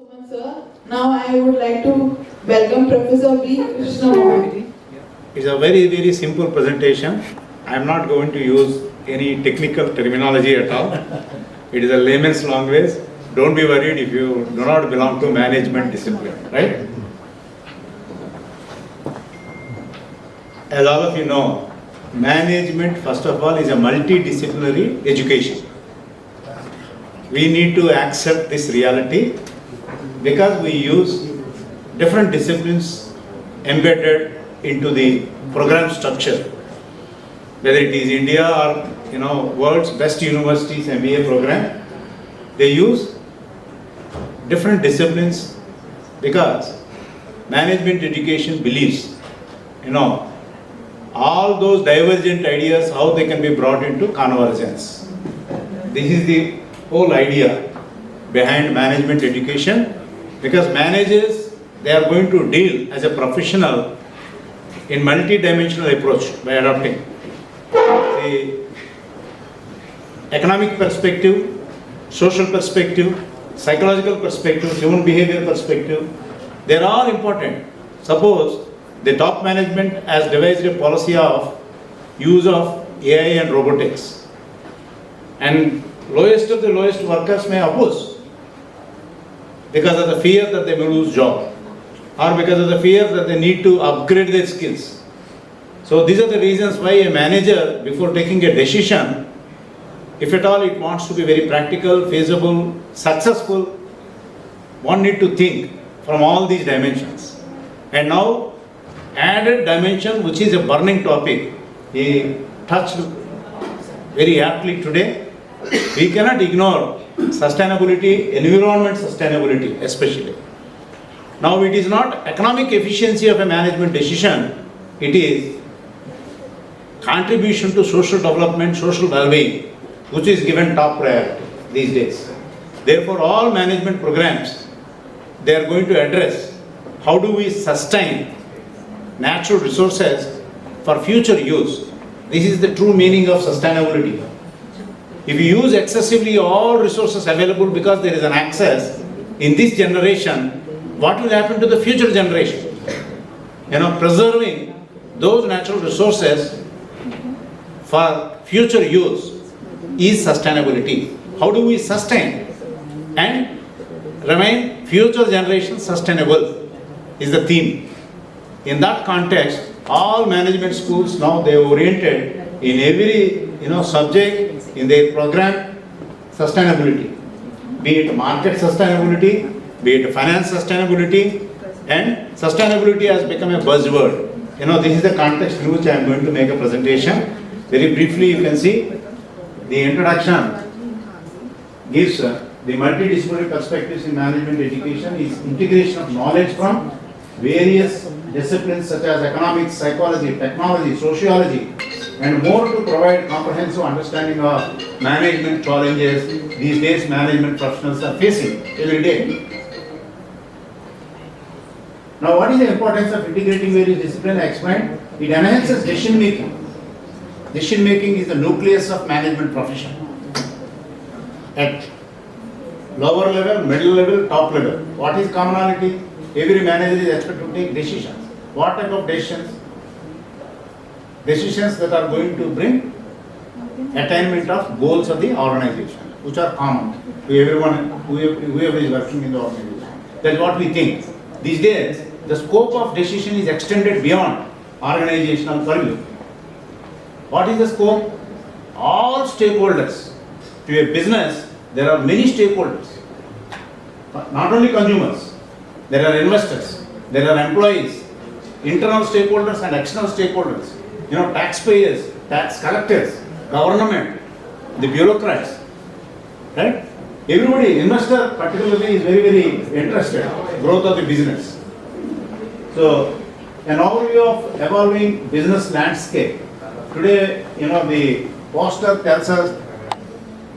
so much, sir. Now I would like to welcome Professor B. Krishnamurthy. It's a very, very simple presentation. I am not going to use any technical terminology at all. It is a layman's language. Don't be worried if you do not belong to management discipline, right? As all of you know, management, first of all, is a multidisciplinary education. We need to accept this reality because we use different disciplines embedded into the program structure. Whether it is India or world's best universities MBA program, they use different disciplines because management education believes all those divergent ideas, how they can be brought into convergence. This is the whole idea behind management education, because managers, they are going to deal as a professional in multi-dimensional approach by adopting the economic perspective, social perspective, psychological perspective, human behavior perspective. They are all important. Suppose the top management has devised a policy of use of AI and robotics, and lowest of the lowest workers may oppose because of the fear that they may lose job, or because of the fear that they need to upgrade their skills. So these are the reasons why a manager, before taking a decision, if at all it wants to be very practical, feasible, successful, one need to think from all these dimensions. And now, added dimension, which is a burning topic, he touched very aptly today. We cannot ignore sustainability, environment sustainability especially. Now it is not economic efficiency of a management decision, it is contribution to social development, social well-being, which is given top priority these days. Therefore, all management programs, they are going to address how do we sustain natural resources for future use. This is the true meaning of sustainability. If you use excessively all resources available because there is an access in this generation, what will happen to the future generation? Preserving those natural resources for future use is sustainability. How do we sustain and remain future generations sustainable is the theme. In that context, all management schools now, they are oriented in every subject in their program sustainability, be it market sustainability, be it finance sustainability, and sustainability has become a buzzword. This is the context in which I am going to make a presentation. Very briefly, you can see the introduction gives the multidisciplinary perspectives in management education is integration of knowledge from various disciplines such as economics, psychology, technology, sociology, and more to provide comprehensive understanding of management challenges these days management professionals are facing every day. Now, what is the importance of integrating various disciplines? I explained. It enhances decision making. Decision making is the nucleus of management profession. At lower level, middle level, top level, what is commonality? Every manager is expected to take decisions. What type of decisions? Decisions that are going to bring attainment of goals of the organization, which are common to everyone, whoever is working in the organization. That's what we think. These days, the scope of decision is extended beyond organizational purview. What is the scope? All stakeholders. To a business, there are many stakeholders. Not only consumers, there are investors, there are employees, internal stakeholders and external stakeholders. Taxpayers, tax collectors, government, the bureaucrats, right? Everybody, investor particularly, is very, very interested in growth of the business. So, an overview of evolving business landscape. Today, the poster tells us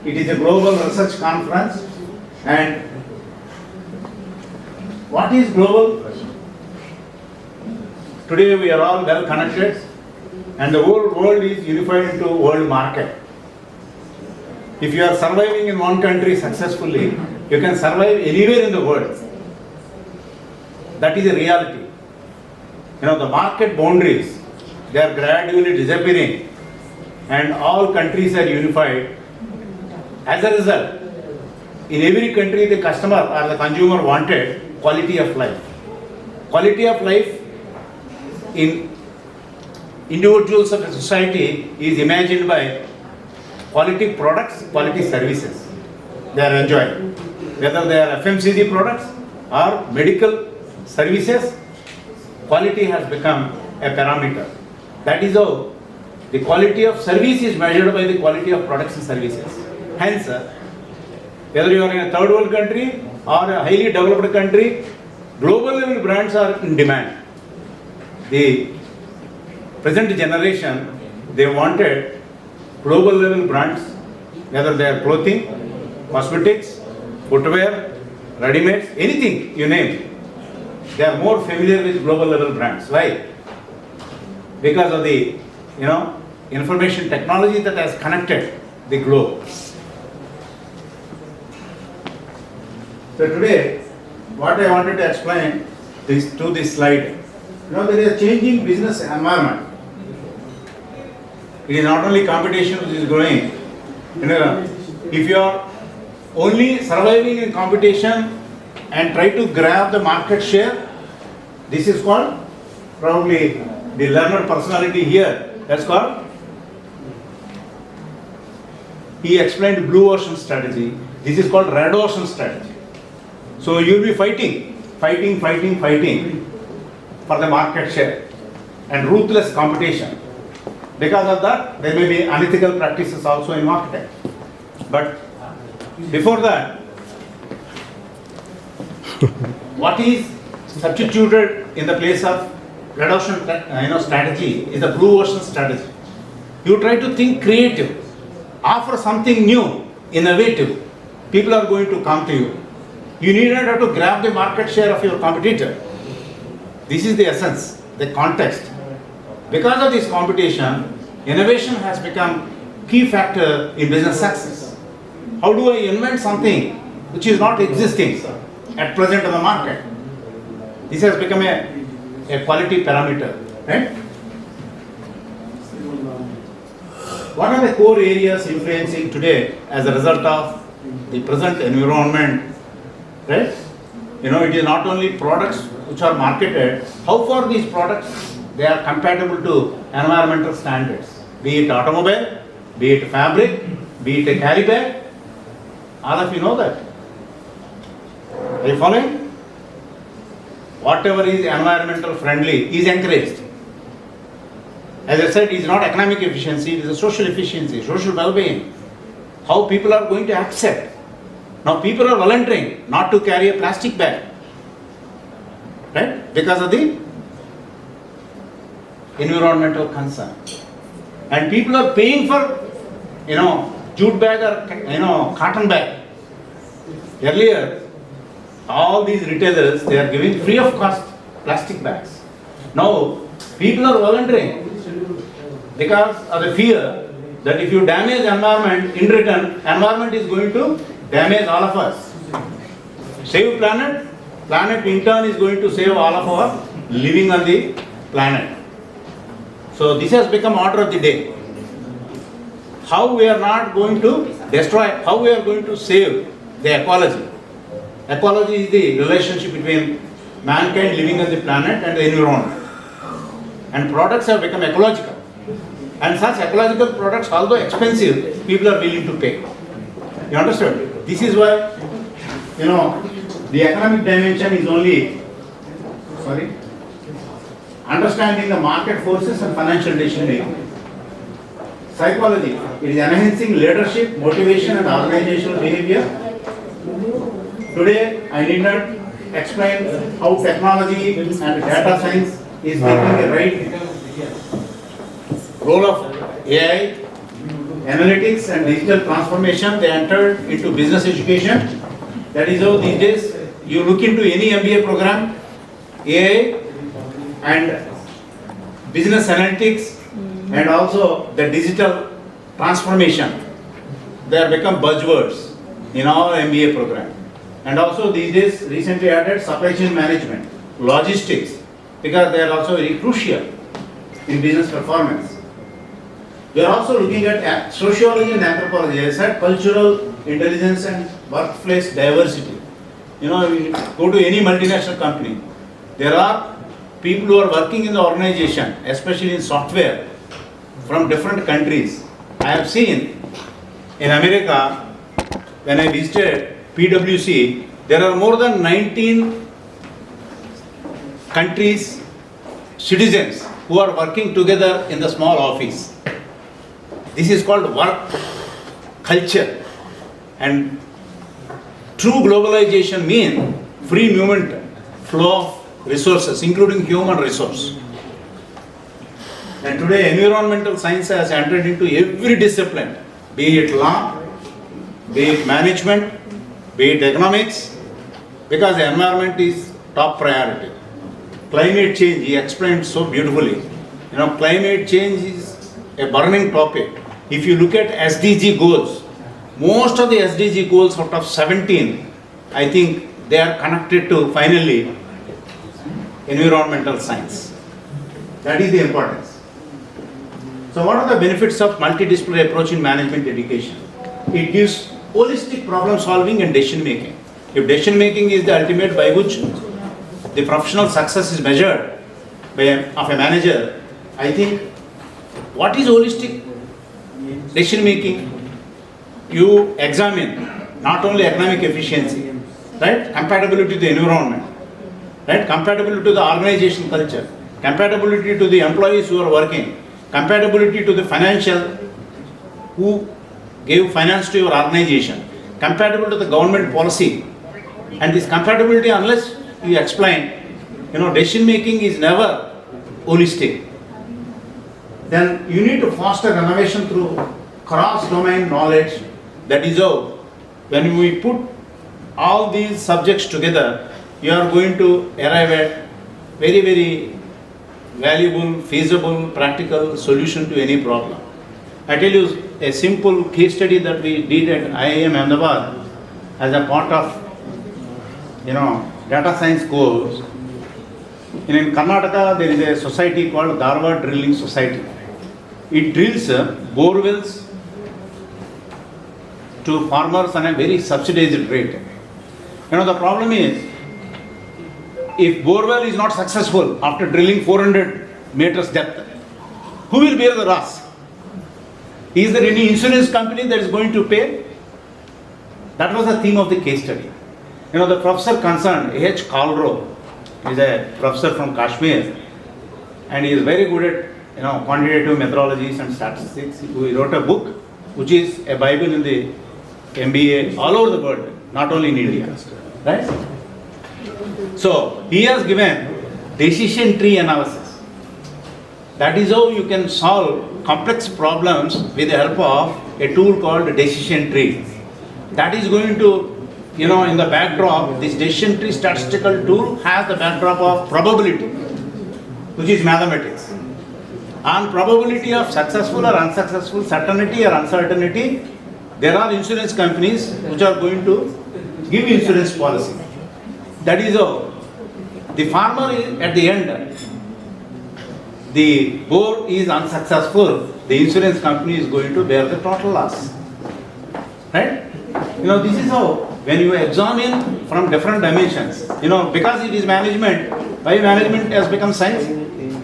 it is a global research conference, and what is global? Today we are all well connected, and the whole world is unified into world market. If you are surviving in one country successfully, you can survive anywhere in the world. That is a reality. The market boundaries, they are gradually disappearing and all countries are unified. As a result, in every country the customer or the consumer wanted quality of life. Quality of life in individuals of a society is imagined by quality products, quality services they are enjoying. Whether they are FMCG products or medical services, quality has become a parameter. That is how the quality of service is measured by the quality of products and services. Hence, whether you are in a third world country or a highly developed country, global level brands are in demand. The present generation, they wanted global level brands, whether they are clothing, cosmetics, footwear, ready-mades, anything you name. They are more familiar with global level brands. Why? Because of the information technology that has connected the globe. So today, what I wanted to explain to this slide. There is a changing business environment. It is not only competition which is growing. If you are only surviving in competition and try to grab the market share, this is called probably the learner personality here. That's called. He explained blue ocean strategy. This is called red ocean strategy. So you will be fighting for the market share and ruthless competition. Because of that, there may be unethical practices also in marketing. But before that, what is substituted in the place of red ocean strategy is the blue ocean strategy. You try to think creative, offer something new, innovative. People are going to come to you. You needed to grab the market share of your competitor. This is the essence, the context. Because of this competition, innovation has become key factor in business success. How do I invent something which is not existing at present in the market? This has become a quality parameter, right? What are the core areas influencing today as a result of the present environment? Right? It is not only products which are marketed, how far these products they are compatible to environmental standards, be it automobile, be it fabric, be it a carry bag. All of you know that. Are you following? Whatever is environmental friendly is encouraged. As I said, it is not economic efficiency, it is a social efficiency, social well-being. How people are going to accept. Now people are volunteering not to carry a plastic bag, right? Because of the environmental concern. And people are paying for, jute bag or, cotton bag. Earlier, all these retailers, they are giving free of cost plastic bags. Now, people are volunteering because of the fear that if you damage environment, in return, environment is going to damage all of us. Save planet, planet in turn is going to save all of us living on the planet. So this has become order of the day. How we are not going to destroy, how we are going to save the ecology. Ecology is the relationship between mankind living on the planet and the environment. And products have become ecological. And such ecological products, although expensive, people are willing to pay. You understand? This is why, the economic dimension is only, understanding the market forces and financial decision making. Psychology, it is enhancing leadership, motivation and organizational behavior. Today, I need not explain how technology and data science is taking a right role of AI, analytics and digital transformation. They entered into business education. That is how these days you look into any MBA program, AI and business analytics and also the digital transformation. They have become buzzwords in our MBA program. And also these days recently added supply chain management. logistics, because they are also very crucial in business performance. We are also looking at sociology and anthropology. I said cultural intelligence and workplace diversity. You know, you go to any multinational company, there are people who are working in the organization, especially in software, from different countries. I have seen in America, when I visited PwC, there are more than 19 countries, citizens who are working together in the small office. This is called work culture. And true globalization means free movement, flow of resources, including human resource. And today environmental science has entered into every discipline, be it law, be it management, be it economics, because the environment is top priority. Climate change, he explained so beautifully. You know, climate change is a burning topic. If you look at SDG goals, most of the SDG goals out of 17, I think they are connected to finally environmental science. That is the importance. So what are the benefits of multidisciplinary approach in management education? It gives holistic problem solving and decision making. If decision making is the ultimate by which the professional success is measured of a manager, I think what is holistic decision making? You examine not only economic efficiency, right? Compatibility to the environment, right? Compatibility to the organization culture, compatibility to the employees who are working, compatibility to the financial who gave finance to your organization, compatible to the government policy. And this compatibility, unless you explain, you know, decision making is never holistic. Then you need to foster innovation through cross-domain knowledge. That is how, when we put all these subjects together, you are going to arrive at very, very valuable, feasible, practical solution to any problem. I tell you a simple case study that we did at IIM Ahmedabad as a part of, data science course. In Karnataka, there is a society called Dharwad Drilling Society. It drills bore wells to farmers on a very subsidized rate. The problem is, if bore well is not successful after drilling 400 meters depth, who will bear the loss? Is there any insurance company that is going to pay? That was the theme of the case study. The professor concerned, A.H. Kalro, is a professor from Kashmir, and he is very good at quantitative methodologies and statistics. He wrote a book which is a Bible in the MBA all over the world, not only in India. Right? So he has given decision tree analysis. That is how you can solve complex problems with the help of a tool called decision tree. That is going to, in the backdrop, this decision tree statistical tool has the backdrop of probability, which is mathematics. On probability of successful or unsuccessful, certainty or uncertainty, there are insurance companies which are going to give insurance policy. That is how the farmer is, at the end, the bore is unsuccessful, the insurance company is going to bear the total loss. Right? This is how, when you examine from different dimensions, because it is management, why management has become science?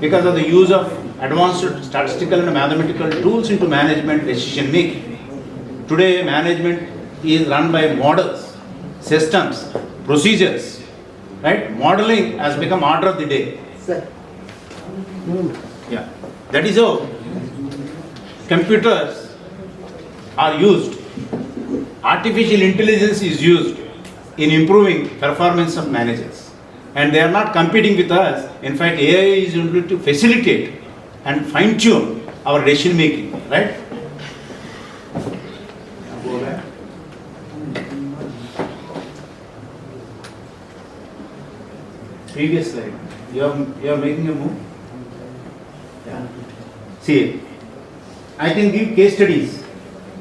Because of the use of advanced statistical and mathematical tools into management decision making. Today, management is run by models, systems, procedures. Right? Modeling has become order of the day. Sir. Yeah. That is how computers are used. Artificial intelligence is used in improving performance of managers. And they are not competing with us. In fact, AI is able to facilitate and fine-tune our decision making. Right? Go back. Previous slide. You are making a move? Yeah. See, I can give case studies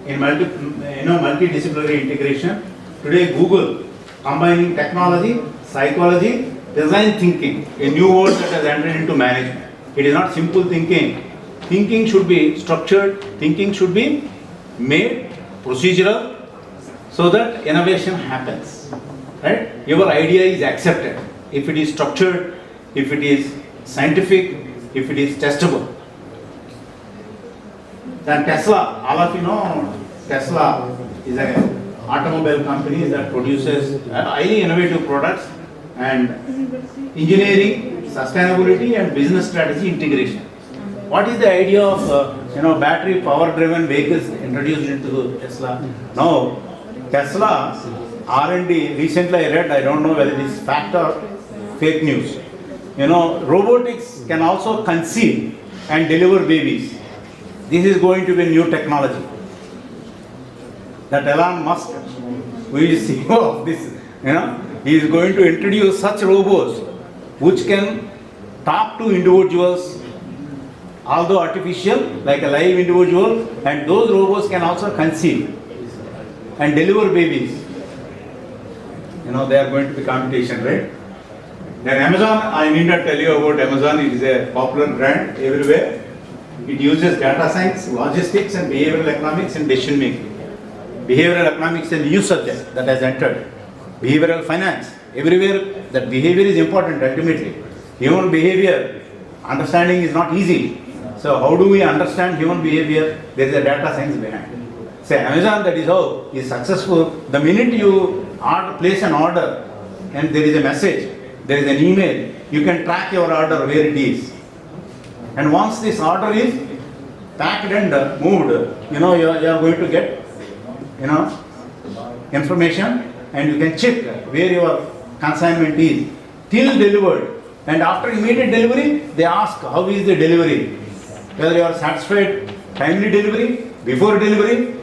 in multidisciplinary integration. Today, Google combining technology, psychology, design thinking, a new word that has entered into management. It is not simple thinking. Thinking should be structured, thinking should be made procedural so that innovation happens. Right? Your idea is accepted if it is structured, if it is scientific, if it is testable. Then Tesla, all of you know, Tesla is an automobile company that produces highly innovative products and engineering, sustainability and business strategy integration. What is the idea of battery power driven vehicles introduced into Tesla? Now Tesla R&D, recently I read, I don't know whether it is fact or fake news. Robotics can also conceive and deliver babies. This is going to be a new technology. That Elon Musk, who is CEO of this, he is going to introduce such robots which can talk to individuals, although artificial, like a live individual, and those robots can also conceive and deliver babies. They are going to be competition, right? Then Amazon, I need not tell you about Amazon. It is a popular brand everywhere. It uses data science, logistics and behavioral economics and decision making. Behavioral economics is a new subject that has entered. Behavioral finance, everywhere that behavior is important ultimately. Human behavior, understanding is not easy. So how do we understand human behavior? There is a data science behind it. Say Amazon, that is how is successful. The minute you place an order and there is a message, there is an email, you can track your order where it is. And once this order is packed and moved, you are going to get, information and you can check where your consignment is till delivered. And after immediate delivery, they ask how is the delivery, whether you are satisfied, timely delivery, before delivery,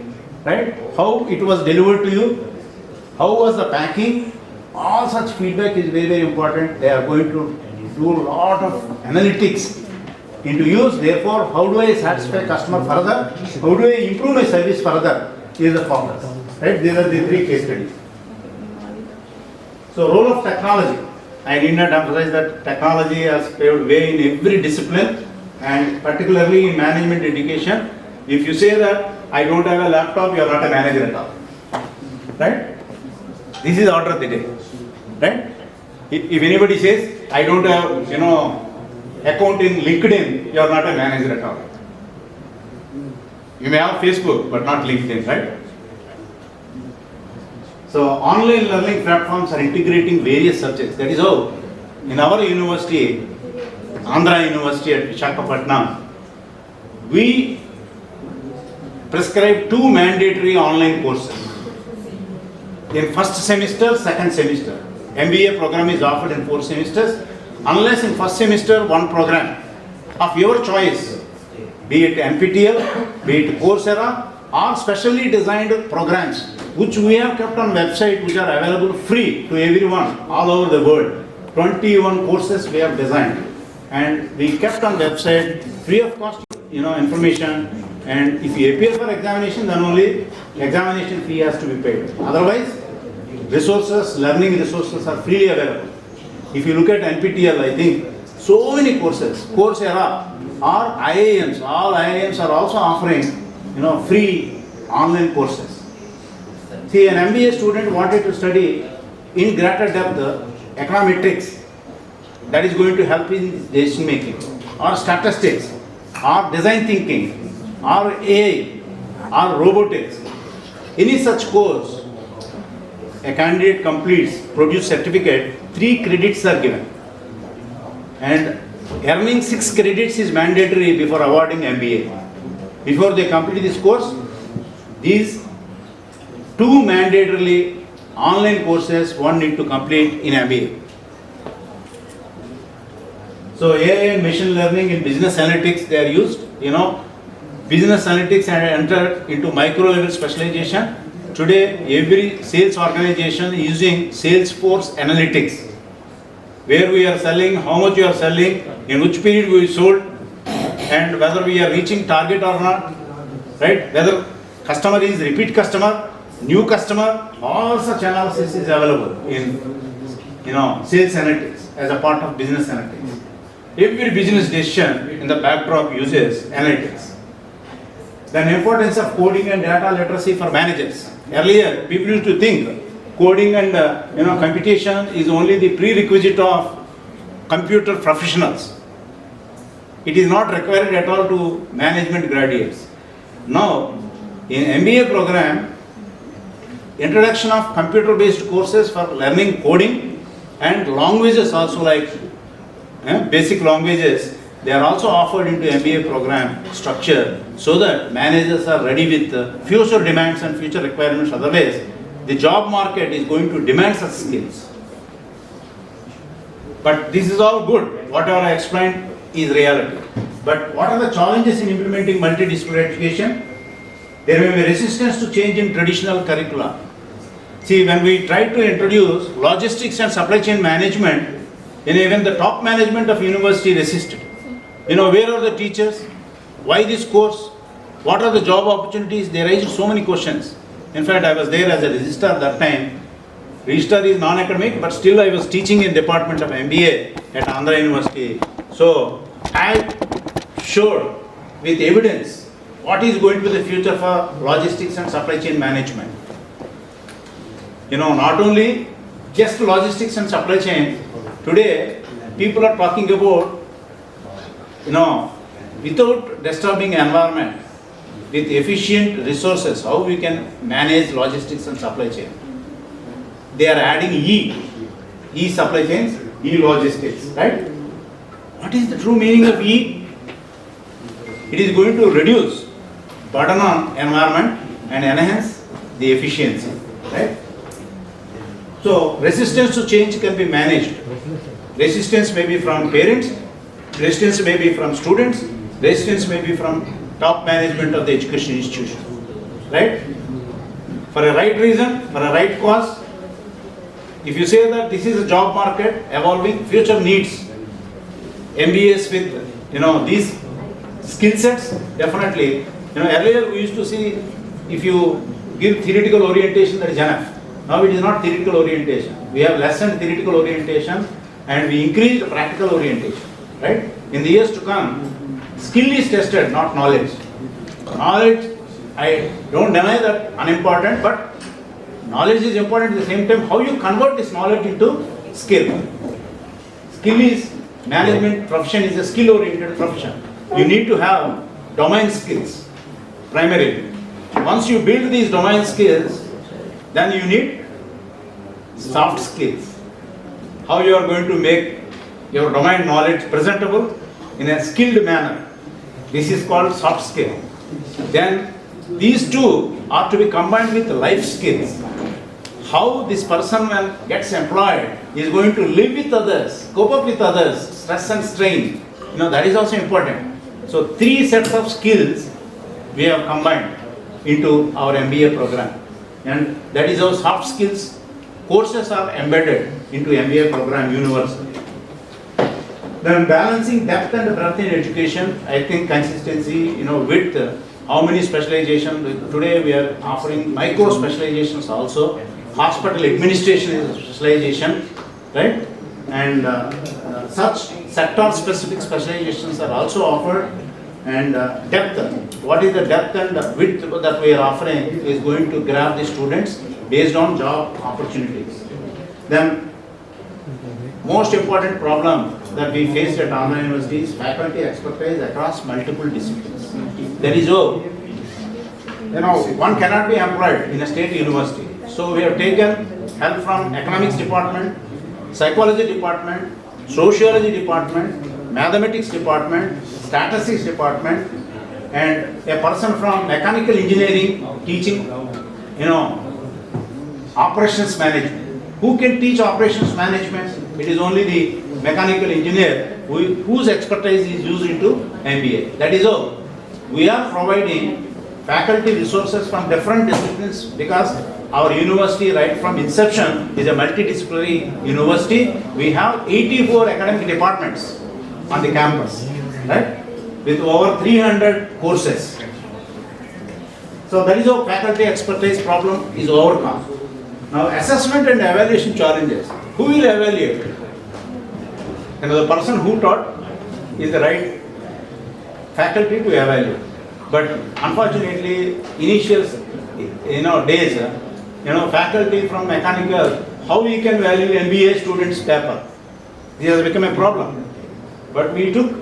right? How it was delivered to you, how was the packing. All such feedback is very, very important. They are going to do a lot of analytics into use. Therefore, how do I satisfy customer further? How do I improve my service further? Is the focus. Right? These are the 3 case studies. So, role of technology. I need not emphasize that technology has paved way in every discipline and particularly in management education. If you say that I don't have a laptop, you are not a manager at all. Right? This is order of the day. Right? If anybody says I don't have account in LinkedIn, you are not a manager at all. You may have Facebook but not LinkedIn, right? So online learning platforms are integrating various subjects. That is how in our university, Andhra University at Visakhapatnam, we prescribe 2 mandatory online courses. In first semester, second semester. MBA program is offered in 4 semesters. Unless in first semester, 1 program of your choice, be it NPTEL, be it Coursera, or specially designed programs which we have kept on website, which are available free to everyone all over the world. 21 courses we have designed and we kept on website free of cost, information, and if you appear for examination, then only examination fee has to be paid. Otherwise, resources, learning resources are freely available. If you look at NPTEL, I think so many courses, Coursera or IIMs, all IIMs are also offering, free online courses. See, an MBA student wanted to study in greater depth econometrics, that is going to help in decision making, or statistics, or design thinking, or AI, or robotics. Any such course, a candidate completes, produce certificate, 3 credits are given. And earning 6 credits is mandatory before awarding MBA. Before they complete this course, these 2 mandatorily online courses one need to complete in MBA. So AI and machine learning in business analytics, they are used. Business analytics and entered into micro level specialization. Today, every sales organization is using Salesforce analytics, where we are selling, how much we are selling, in which period we sold, and whether we are reaching target or not, right? Whether customer is repeat customer, new customer, all such analysis is available in sales analytics. as a part of business analytics. Every business decision in the backdrop uses analytics. Then importance of coding and data literacy for managers. Earlier, people used to think coding and computation is only the prerequisite of computer professionals. It is not required at all to management graduates. Now, in MBA program, introduction of computer-based courses for learning coding and languages also like basic languages, they are also offered into MBA program structure so that managers are ready with future demands and future requirements. Otherwise, the job market is going to demand such skills. But this is all good. Whatever I explained is reality. But what are the challenges in implementing multidisciplinary education? There may be resistance to change in traditional curricula. See, when we tried to introduce logistics and supply chain management, even the top management of university resisted. Where are the teachers? Why this course? What are the job opportunities? They raised so many questions. In fact, I was there as a registrar that time. Registrar is non-academic, but still I was teaching in department of MBA at Andhra University. So I showed with evidence what is going to be the future for logistics and supply chain management. Not only just logistics and supply chain, today people are talking about, without disturbing environment, with efficient resources, how we can manage logistics and supply chain. They are adding E supply chains, E logistics, right? What is the true meaning of E? It is going to reduce burden on environment and enhance the efficiency, right? So resistance to change can be managed. Resistance may be from parents, resistance may be from students, resistance may be from top management of the education institution, right? For a right reason, for a right cause. If you say that this is a job market evolving, future needs MBAs with these skill sets, definitely. Earlier we used to see if you give theoretical orientation, that is enough. Now it is not theoretical orientation. We have lessened theoretical orientation and we increased practical orientation, right? In the years to come, skill is tested, not knowledge. Knowledge, I don't deny that unimportant, but knowledge is important at the same time. How you convert this knowledge into skill? Skill is, management profession is a skill-oriented profession. You need to have domain skills, primarily. Once you build these domain skills, then you need soft skills. How you are going to make your domain knowledge presentable in a skilled manner. This is called soft skill. Then these two are to be combined with life skills. How this person when gets employed is going to live with others, cope up with others, stress and strain. That is also important. So 3 sets of skills we have combined into our MBA program. And that is how soft skills courses are embedded into MBA program universally. Then balancing depth and breadth in education, I think consistency, with how many specialization. Today we are offering micro specializations also. Hospital administration is a specialization, right? And such sector specific specializations are also offered. And depth, what is the depth and width that we are offering is going to grab the students based on job opportunities. Then most important problem that we face at Andhra University is faculty expertise across multiple disciplines. There is one cannot be employed in a state university. So we have taken help from economics department, psychology department, sociology department, mathematics department, statistics department, and a person from mechanical engineering teaching, operations management. Who can teach operations management? It is only the mechanical engineer whose expertise is used into MBA. That is all. We are providing faculty resources from different disciplines because our university right from inception is a multidisciplinary university. We have 84 academic departments on the campus, right? With over 300 courses. So that is how faculty expertise problem is overcome. Now assessment and evaluation challenges. Who will evaluate? the person who taught is the right faculty to evaluate. But unfortunately, initial days, faculty from mechanical, how we can value MBA students' paper? This has become a problem. But we took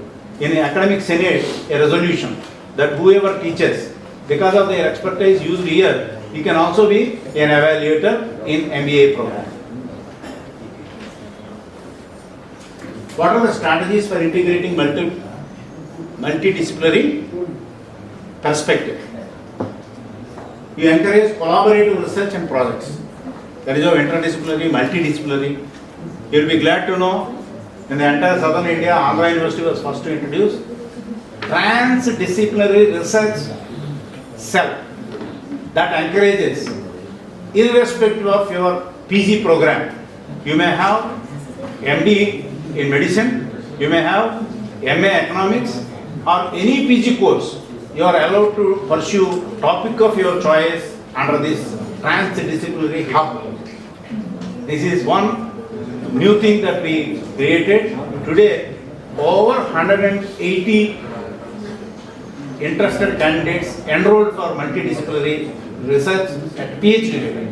in the academic senate a resolution that whoever teaches, because of their expertise used here, he can also be an evaluator in MBA program. What are the strategies for integrating multidisciplinary perspective? You encourage collaborative research and projects. That is how interdisciplinary, multidisciplinary. You will be glad to know in the entire southern India, Andhra University was first to introduce transdisciplinary research cell that encourages, irrespective of your PG program, you may have MD in medicine, you may have MA economics or any PG course, you are allowed to pursue topic of your choice under this transdisciplinary hub. This is one new thing that we created. Today, over 180 interested candidates enrolled for multidisciplinary research at PhD level.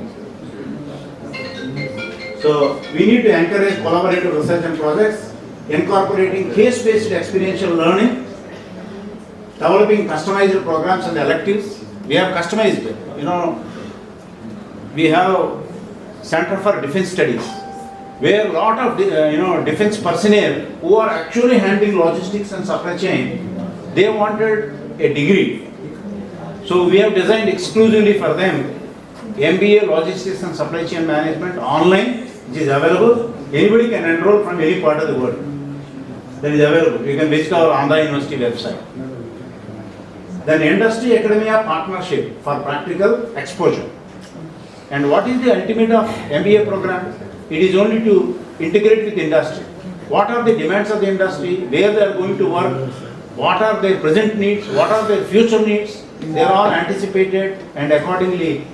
So we need to encourage collaborative research and projects, incorporating case-based experiential learning, developing customized programs and electives. We have customized, we have Center for Defense Studies, where a lot of defense personnel who are actually handling logistics and supply chain, they wanted a degree. So we have designed exclusively for them MBA Logistics and Supply Chain Management online, which is available. Anybody can enroll from any part of the world. That is available. You can visit our Andhra University website. Then industry academia partnership for practical exposure. And what is the ultimate of MBA program? It is only to integrate with industry. What are the demands of the industry? Where they are going to work? What are their present needs? What are their future needs? They are all anticipated, and accordingly,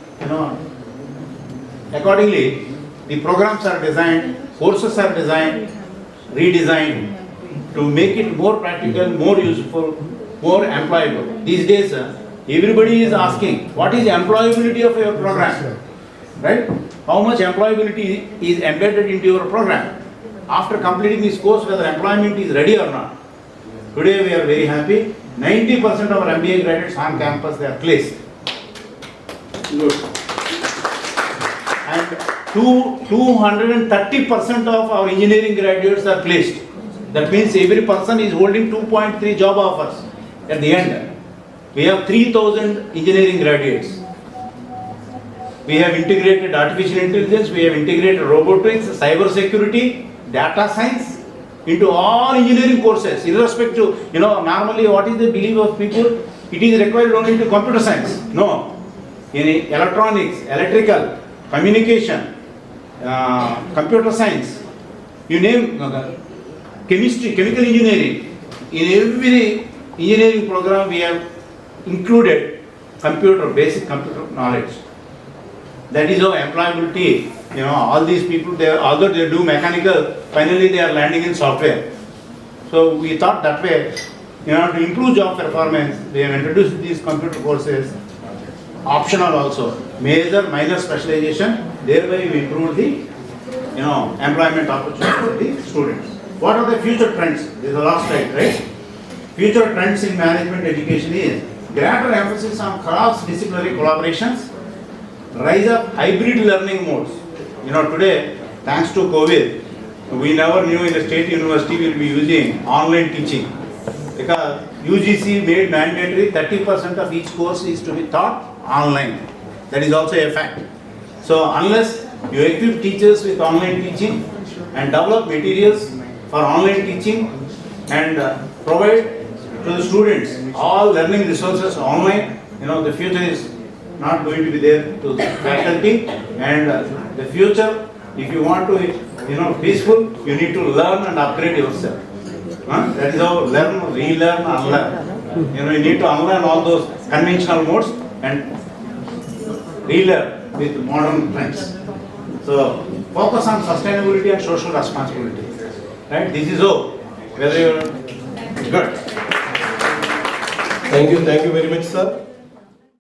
the programs are designed, courses are designed, redesigned to make it more practical, more useful, more employable. These days, everybody is asking, what is the employability of your program? Right? How much employability is embedded into your program? After completing this course, whether employment is ready or not. Today we are very happy. 90% of our MBA graduates on campus, they are placed. Good. And 230% of our engineering graduates are placed. That means every person is holding 2.3 job offers at the end. We have 3,000 engineering graduates. We have integrated artificial intelligence, we have integrated robotics, cyber security, data science into all engineering courses, irrespective. Normally what is the belief of people? It is required only to computer science. No. In electronics, electrical, communication, computer science, you name chemistry, chemical engineering. In every engineering program we have included basic computer knowledge. That is how employability, all these people, although they do mechanical, finally they are landing in software. So we thought that way, to improve job performance, we have introduced these computer courses, optional also, major, minor specialization, thereby we improve the, employment opportunity for the students. What are the future trends? This is the last slide, right? Future trends in management education is greater emphasis on cross-disciplinary collaborations, rise of hybrid learning modes. Today, thanks to COVID, we never knew in the state university we will be using online teaching. Because UGC made mandatory 30% of each course is to be taught online. That is also a fact. So unless you equip teachers with online teaching and develop materials for online teaching and provide to the students all learning resources online, the future is not going to be there to the faculty, and the future, if you want to peaceful, you need to learn and upgrade yourself. That is how learn, relearn, unlearn. You need to unlearn all those conventional modes and relearn with modern trends. So focus on sustainability and social responsibility. Right? This is all. Whether you're good. Thank you very much, sir.